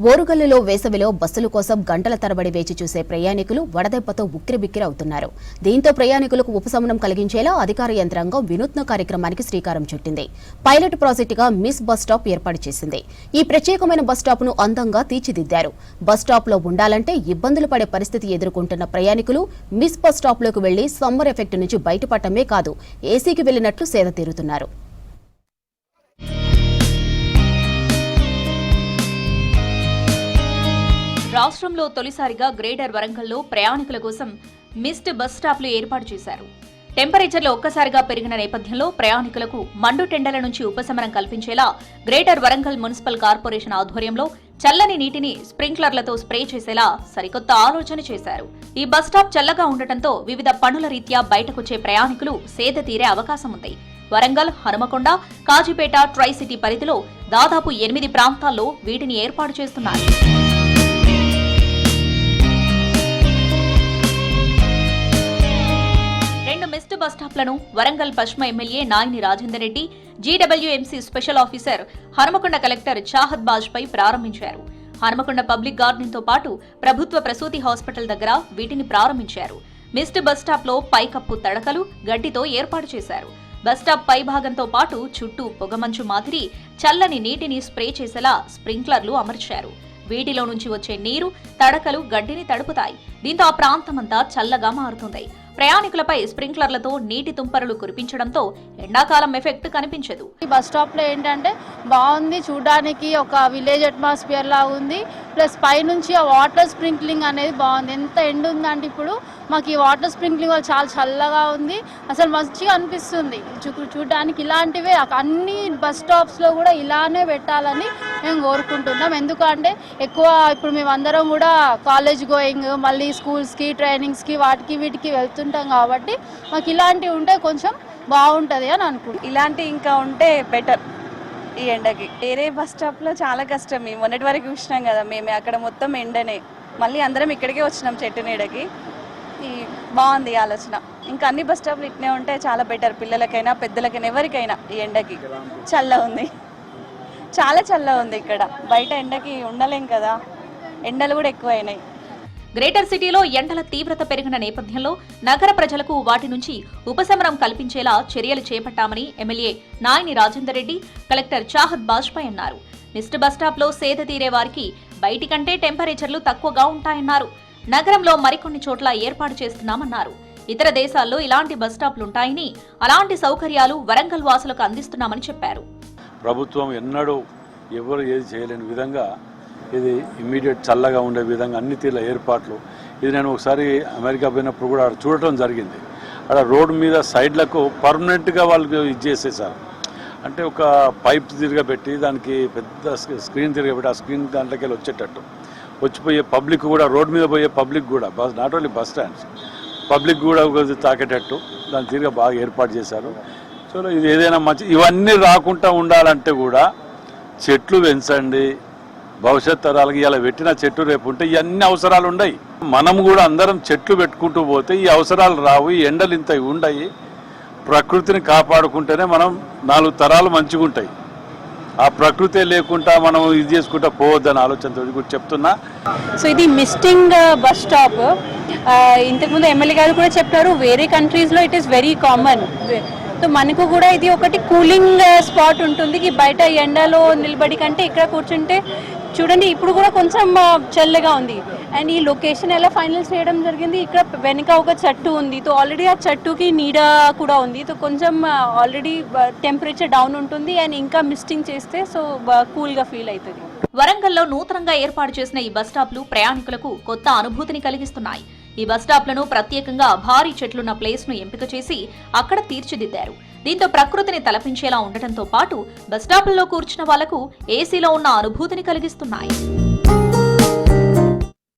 ఓరుగల్లులో వేసవిలో బస్సుల కోసం గంటల తరబడి వేచి చూసే ప్రయాణికులు వడదెబ్బతో ఉక్కిరిబిక్కిరి అవుతున్నారు. దీంతో ప్రయాణికులకు ఉపశమనం కలిగించేలా అధికార యంత్రాంగం వినూత్న కార్యక్రమానికి శ్రీకారం చుట్టింది. పైలట్ ప్రాజెక్టుగా మిస్ బస్ స్టాప్ ఏర్పాటు చేసింది. ఈ ప్రత్యేకమైన బస్ స్టాప్ ను అందంగా తీర్చిదిద్దారు. బస్ స్టాప్ లో ఉండాలంటే ఇబ్బందులు పడే పరిస్థితి ఎదుర్కొంటున్న ప్రయాణికులు మిస్ బస్ స్టాప్ లోకి వెళ్లి సమ్మర్ ఎఫెక్ట్ నుంచి బయటపడటమే కాదు, ఏసీకి వెళ్లినట్లు సేద తీరుతున్నారు. రాష్ట్రంలో తొలిసారిగా గ్రేటర్ వరంగల్లో ప్రయాణికుల కోసం మిస్డ్ బస్ స్టాప్లు ఏర్పాటు చేశారు. టెంపరేచర్లు ఒక్కసారిగా పెరిగిన నేపథ్యంలో ప్రయాణికులకు మండు టెండల నుంచి ఉపశమనం కల్పించేలా గ్రేటర్ వరంగల్ మున్సిపల్ కార్పొరేషన్ ఆధ్వర్యంలో చల్లని నీటిని స్ప్రింక్లర్లతో స్ప్రే చేసేలా సరికొత్త ఆలోచన చేశారు. ఈ బస్ స్టాప్ చల్లగా ఉండటంతో వివిధ పనుల రీత్యా బయటకొచ్చే ప్రయాణికులు సేద తీరే అవకాశం ఉంది. వరంగల్, హనుమకొండ, కాజీపేట, ట్రై సిటీ పరిధిలో దాదాపు 8 ప్రాంతాల్లో వీటిని ఏర్పాటు చేస్తున్నారు. మిస్డ్ బస్ స్టాప్లను వరంగల్ పశ్చిమ MLA Naini Rajender Reddy, GWMC special officer, Hanumakonda collector Chahat Bajpai ప్రారంభించారు. హనుమకొండ పబ్లిక్ గార్డెన్ తో పాటు ప్రభుత్వ ప్రసూతి హాస్పిటల్ దగ్గర వీటిని ప్రారంభించారు. మిస్డ్ బస్ స్టాప్ లో పైకప్పు తడకలు, గడ్డితో ఏర్పాటు చేశారు. బస్ స్టాప్ పై భాగంతో పాటు చుట్టూ పొగమంచు మాదిరి చల్లని నీటిని స్ప్రే చేసేలా స్ప్రింక్లర్లు అమర్చారు. వీటిలో నుంచి వచ్చే నీరు, తడకలు గడ్డిని తడుపుతాయి. దీంతో ఆ ప్రాంతమంతా చల్లగా మారుతుంది. ప్రయాణికులపై స్ప్రింక్లర్లతో నీటి తుంపరులు కురిపించడంతో ఎండాకాలం ఎఫెక్ట్ కనిపించదు. ఈ బస్ స్టాప్ లో ఏంటంటే బాగుంది, చూడడానికి ఒక విలేజ్ అట్మాస్ఫియర్ లా ఉంది. ప్లస్ పైనుంచి ఆ వాటర్ స్ప్రింక్లింగ్ అనేది బాగుంది. ఎంత ఎండ ఉందంటే ఇప్పుడు మాకు ఈ వాటర్ స్ప్రింక్లింగ్ వల్ల చాలా చల్లగా ఉంది. అసలు మంచిగా అనిపిస్తుంది చూడడానికి. ఇలాంటివే అన్ని బస్ స్టాప్స్ లో కూడా ఇలానే పెట్టాలని మేము కోరుకుంటున్నాం. ఎందుకంటే ఎక్కువ ఇప్పుడు మేమందరం కూడా కాలేజ్ గోయింగ్, మళ్ళీ స్కూల్స్కి, ట్రైనింగ్స్కి, వాటికి వీటికి వెళ్తుంటాం కాబట్టి మాకు ఇలాంటివి ఉంటే కొంచెం బాగుంటుంది అని అనుకుంటున్నాం. ఇలాంటి ఇంకా ఉంటే బెటర్ ఈ ఎండకి. వేరే బస్ స్టాప్లో చాలా కష్టం. మేము మొన్నటి వరకు చూసినాం కదా, మేమే అక్కడ మొత్తం ఎండనే. మళ్ళీ అందరం ఇక్కడికే వచ్చినాం చెట్టు నీడకి. బాగుంది ఆలోచన. ఇంకా అన్ని బస్ స్టాప్లు ఇట్నే ఉంటే చాలా బెటర్, పిల్లలకైనా పెద్దలకైనా ఎవరికైనా. ఈ ఎండకి చల్ల ఉంది, చాలా చల్ల ఉంది ఇక్కడ. బయట ఎండకి ఉండలేం కదా, ఎండలు కూడా ఎక్కువైనాయి. గ్రేటర్ సిటీలో ఎండల తీవ్రత పెరిగిన నేపథ్యంలో నగర ప్రజలకు వాటి నుంచి ఉపశమనం కల్పించేలా చర్యలు చేపట్టామని ఎమ్మెల్యే నాయిని రాజేందర్ రెడ్డి, కలెక్టర్ చాహద్ బాజ్పై అన్నారు. మిస్డ్ బస్ స్టాప్ లో సేద తీరే వారికి బయటి కంటే టెంపరేచర్లు తక్కువగా ఉంటాయన్నారు. నగరంలో మరికొన్ని చోట్ల ఏర్పాటు చేస్తున్నామన్నారు. ఇతర దేశాల్లో ఇలాంటి బస్ స్టాప్లుంటాయని, అలాంటి సౌకర్యాలు వరంగల్ వాసులకు అందిస్తున్నామని చెప్పారు. ప్రభుత్వం ఎన్నడూ ఎవరు ఏది చేయలేని విధంగా ఇది ఇమ్మీడియట్ చల్లగా ఉండే విధంగా అన్ని తీర్ల ఏర్పాట్లు. ఇది నేను ఒకసారి అమెరికా పోయినప్పుడు కూడా అక్కడ చూడటం జరిగింది. అక్కడ రోడ్డు మీద సైడ్లకు పర్మనెంట్గా వాళ్ళకి ఇది చేసేసారు. అంటే ఒక పైప్ తిరగబెట్టి దానికి పెద్ద స్క్రీన్ తిరగబెట్టి ఆ స్క్రీన్ దాంట్లోకి వెళ్ళి వచ్చేటట్టు వచ్చిపోయే పబ్లిక్ కూడా, రోడ్డు మీద పోయే పబ్లిక్ కూడా, bus not only bus stands, public కూడా తాకేటట్టు దాని తీరుగా బాగా ఏర్పాటు చేశారు. సో ఇది ఏదైనా మంచి. ఇవన్నీ రాకుండా ఉండాలంటే కూడా చెట్లు పెంచండి. భవిష్యత్ తరాలకి ఇలా పెట్టిన చెట్టు రేపు ఉంటే ఇవన్నీ అవసరాలు ఉన్నాయి. మనం కూడా అందరం చెట్లు పెట్టుకుంటూ పోతే ఈ అవసరాలు రావు, ఈ ఎండలు ఇంత ఉండయి. ప్రకృతిని కాపాడుకుంటేనే మనం 4 తరాలు మంచిగా ఉంటాయి. ఆ ప్రకృతి లేకుండా మనం ఇది చేసుకుంటా పోవద్దని ఆలోచనతో కూడా చెప్తున్నా. సో ఇది మిస్టింగ్ బస్ స్టాప్. ఇంతకుముందు ఎమ్మెల్యే గారు కూడా చెప్పారు, వేరే కంట్రీస్లో it is very common. So మనకు కూడా ఇది ఒకటి కూలింగ్ స్పాట్ ఉంటుంది. బయట ఎండలో నిలబడి కంటే ఇక్కడ కూర్చుంటే చూడండి, ఇప్పుడు కూడా కొంచెం చల్లగా ఉంది. అండ్ ఈ లొకేషన్ ఎలా ఫైనల్ చేయడం జరిగింది, ఇక్కడ వెనక ఒక చెట్టు ఉంది. సో ఆల్రెడీ ఆ చెట్టుకి నీడ కూడా ఉంది. సో కొంచెం ఆల్రెడీ టెంపరేచర్ డౌన్ ఉంటుంది. అండ్ ఇంకా మిస్టింగ్ చేస్తే సో కూల్గా ఫీల్ అవుతుంది. వరంగల్లో నూతనంగా ఏర్పాటు చేసిన ఈ బస్ స్టాప్లు ప్రయాణికులకు కొత్త అనుభూతిని కలిగిస్తున్నాయి. ఈ బస్ స్టాప్లను ప్రత్యేకంగా భారీ చెట్లున్న ప్లేస్ ను ఎంపిక చేసి అక్కడ తీర్చిదిద్దారు. దీంతో ప్రకృతిని తలపించేలా ఉండటంతో పాటు బస్ స్టాపుల్లో కూర్చున్న వాళ్లకు ఏసీలో ఉన్న అనుభూతిని కలిగిస్తున్నాయి.